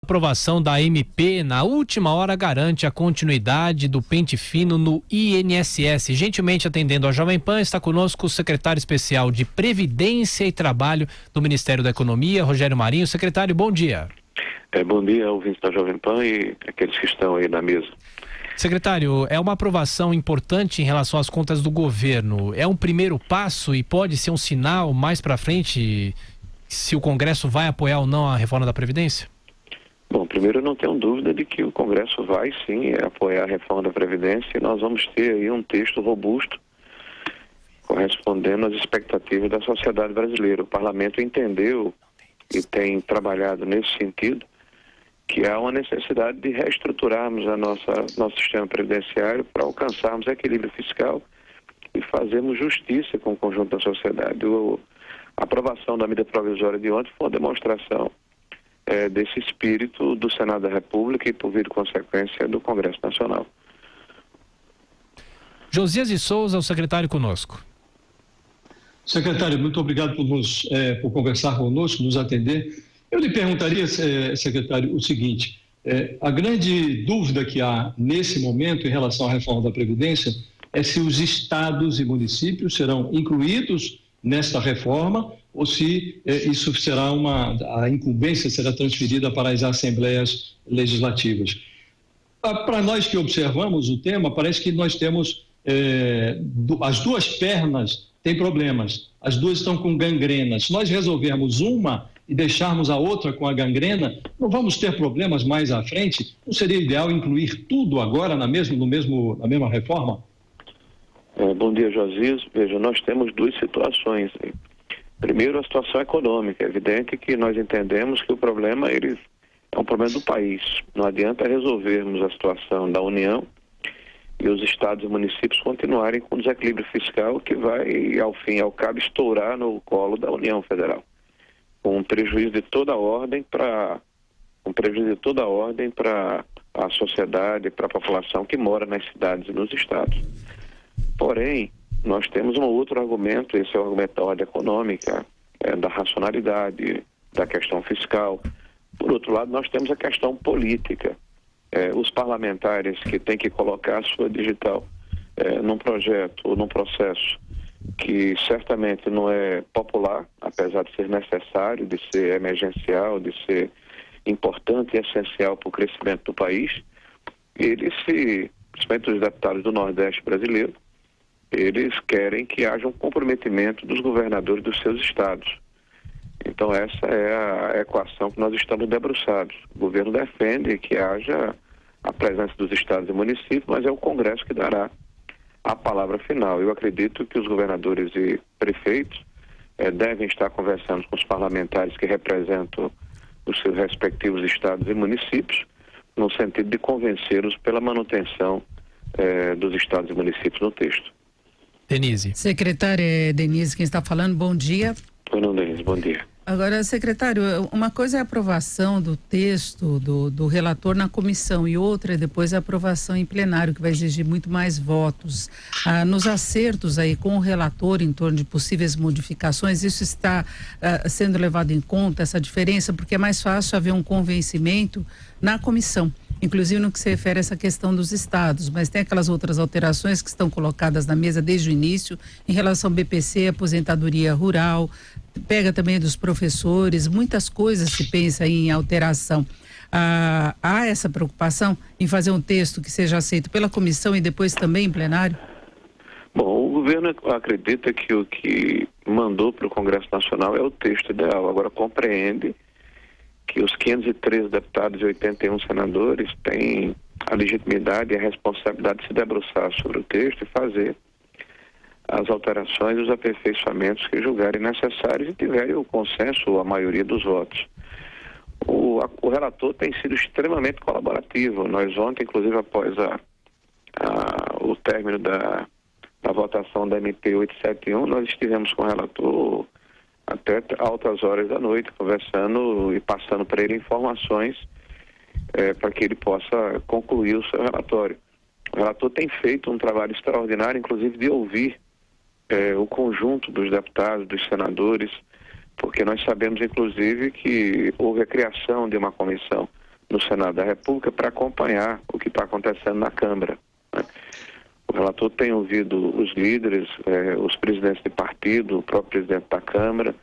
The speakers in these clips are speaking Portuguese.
A aprovação da MP na última hora garante a continuidade do pente fino no INSS. Gentilmente atendendo a Jovem Pan, está conosco o secretário especial de Previdência e Trabalho do Ministério da Economia, Rogério Marinho. Secretário, bom dia. Bom dia, ouvintes da Jovem Pan e aqueles que estão aí na mesa. Secretário, é uma aprovação importante em relação às contas do governo. É um primeiro passo e pode ser um sinal mais para frente se o Congresso vai apoiar ou não a reforma da Previdência? Bom, primeiro eu não tenho dúvida de que o Congresso vai sim apoiar a reforma da Previdência e nós vamos ter aí um texto robusto correspondendo às expectativas da sociedade brasileira. O Parlamento entendeu e tem trabalhado nesse sentido que há uma necessidade de reestruturarmos nosso sistema previdenciário para alcançarmos equilíbrio fiscal e fazermos justiça com o conjunto da sociedade. A aprovação da medida provisória de ontem foi uma demonstração desse espírito do Senado da República e, por via de consequência, do Congresso Nacional. Josias de Souza, o secretário conosco. Secretário, muito obrigado por conversar conosco, nos atender. Eu lhe perguntaria, secretário, o seguinte: a grande dúvida que há nesse momento em relação à reforma da Previdência é se os estados e municípios serão incluídos nesta reforma ou se isso será a incumbência será transferida para as assembleias legislativas. Para nós que observamos o tema, parece que nós temos as duas pernas têm problemas, as duas estão com gangrena. Se nós resolvermos uma e deixarmos a outra com a gangrena, não vamos ter problemas mais à frente? Não seria ideal incluir tudo agora na mesma reforma? Bom dia, Josias. Veja, nós temos duas situações. Primeiro, a situação econômica. É evidente que nós entendemos que o problema é um problema do país. Não adianta resolvermos a situação da União e os estados e municípios continuarem com desequilíbrio fiscal que vai, ao fim e ao cabo, estourar no colo da União Federal, com um prejuízo de toda a ordem para a sociedade, para a população que mora nas cidades e nos estados. Porém, nós temos um outro argumento, esse é o argumento da ordem econômica, da racionalidade, da questão fiscal. Por outro lado, nós temos a questão política. Os parlamentares que têm que colocar a sua digital num projeto ou num processo que certamente não é popular, apesar de ser necessário, de ser emergencial, de ser importante e essencial para o crescimento do país, principalmente os deputados do Nordeste brasileiro, eles querem que haja um comprometimento dos governadores dos seus estados. Então essa é a equação que nós estamos debruçados. O governo defende que haja a presença dos estados e municípios, mas é o Congresso que dará a palavra final. Eu acredito que os governadores e prefeitos devem estar conversando com os parlamentares que representam os seus respectivos estados e municípios, no sentido de convencê-los pela manutenção dos estados e municípios no texto. Denise. Secretária Denise, quem está falando, bom dia. Não, Denise, bom dia. Agora, secretário, uma coisa é a aprovação do texto do relator na comissão e outra é depois a aprovação em plenário, que vai exigir muito mais votos. Nos acertos aí com o relator em torno de possíveis modificações, isso está sendo levado em conta, essa diferença, porque é mais fácil haver um convencimento na comissão, inclusive no que se refere a essa questão dos estados, mas tem aquelas outras alterações que estão colocadas na mesa desde o início, em relação ao BPC, aposentadoria rural, pega também dos professores, muitas coisas se pensa em alteração. Há essa preocupação em fazer um texto que seja aceito pela comissão e depois também em plenário? Bom, o governo acredita que o que mandou para o Congresso Nacional é o texto ideal. Agora compreende que os 513 deputados e 81 senadores têm a legitimidade e a responsabilidade de se debruçar sobre o texto e fazer as alterações e os aperfeiçoamentos que julgarem necessários e tiverem o consenso ou a maioria dos votos. O relator tem sido extremamente colaborativo. Nós ontem, inclusive após o término da votação da MP 871, nós estivemos com o relator até altas horas da noite, conversando e passando para ele informações para que ele possa concluir o seu relatório. O relator tem feito um trabalho extraordinário, inclusive de ouvir o conjunto dos deputados, dos senadores, porque nós sabemos, inclusive, que houve a criação de uma comissão no Senado da República para acompanhar o que está acontecendo na Câmara, né? O relator tem ouvido os líderes, os presidentes de partido, o próprio presidente da Câmara,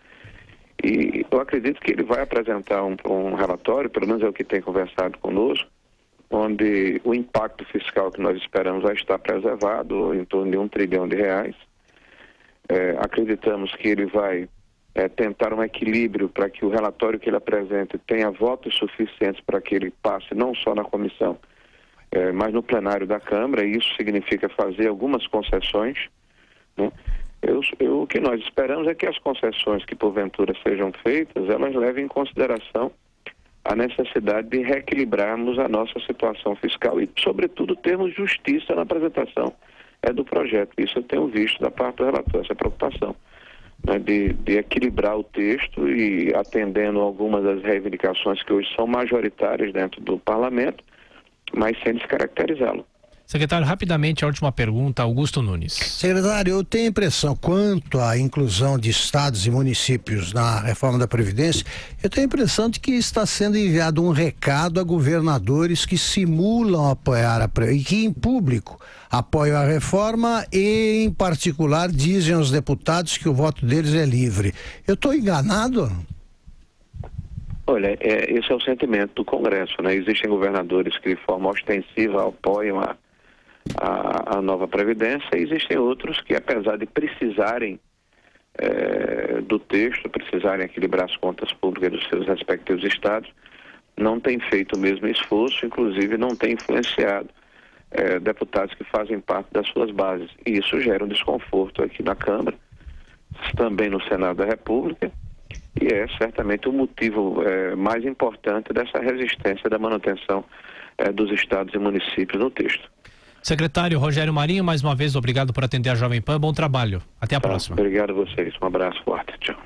e eu acredito que ele vai apresentar um relatório, pelo menos é o que tem conversado conosco, onde o impacto fiscal que nós esperamos vai estar preservado, em torno de R$1 trilhão. Acreditamos que ele vai tentar um equilíbrio para que o relatório que ele apresente tenha votos suficientes para que ele passe não só na comissão, mas no plenário da Câmara, e isso significa fazer algumas concessões, né? O que nós esperamos é que as concessões que porventura sejam feitas, elas levem em consideração a necessidade de reequilibrarmos a nossa situação fiscal e, sobretudo, termos justiça na apresentação do projeto. Isso eu tenho visto da parte do relator, essa preocupação, né, de equilibrar o texto e atendendo algumas das reivindicações que hoje são majoritárias dentro do parlamento, mas sem descaracterizá-lo. Secretário, rapidamente a última pergunta, Augusto Nunes. Secretário, eu tenho a impressão, quanto à inclusão de estados e municípios na reforma da Previdência, eu tenho a impressão de que está sendo enviado um recado a governadores que simulam apoiar e que em público apoiam a reforma e, em particular, dizem aos deputados que o voto deles é livre. Eu estou enganado? Olha, esse é o sentimento do Congresso, né? Existem governadores que de forma ostensiva apoiam a nova Previdência, e existem outros que, apesar de precisarem do texto, precisarem equilibrar as contas públicas dos seus respectivos estados, não têm feito o mesmo esforço, inclusive não têm influenciado deputados que fazem parte das suas bases. E isso gera um desconforto aqui na Câmara, também no Senado da República, e é certamente o motivo mais importante dessa resistência da manutenção dos estados e municípios no texto. Secretário Rogério Marinho, mais uma vez, obrigado por atender a Jovem Pan. Bom trabalho. Até a próxima. Obrigado a vocês. Um abraço forte. Tchau.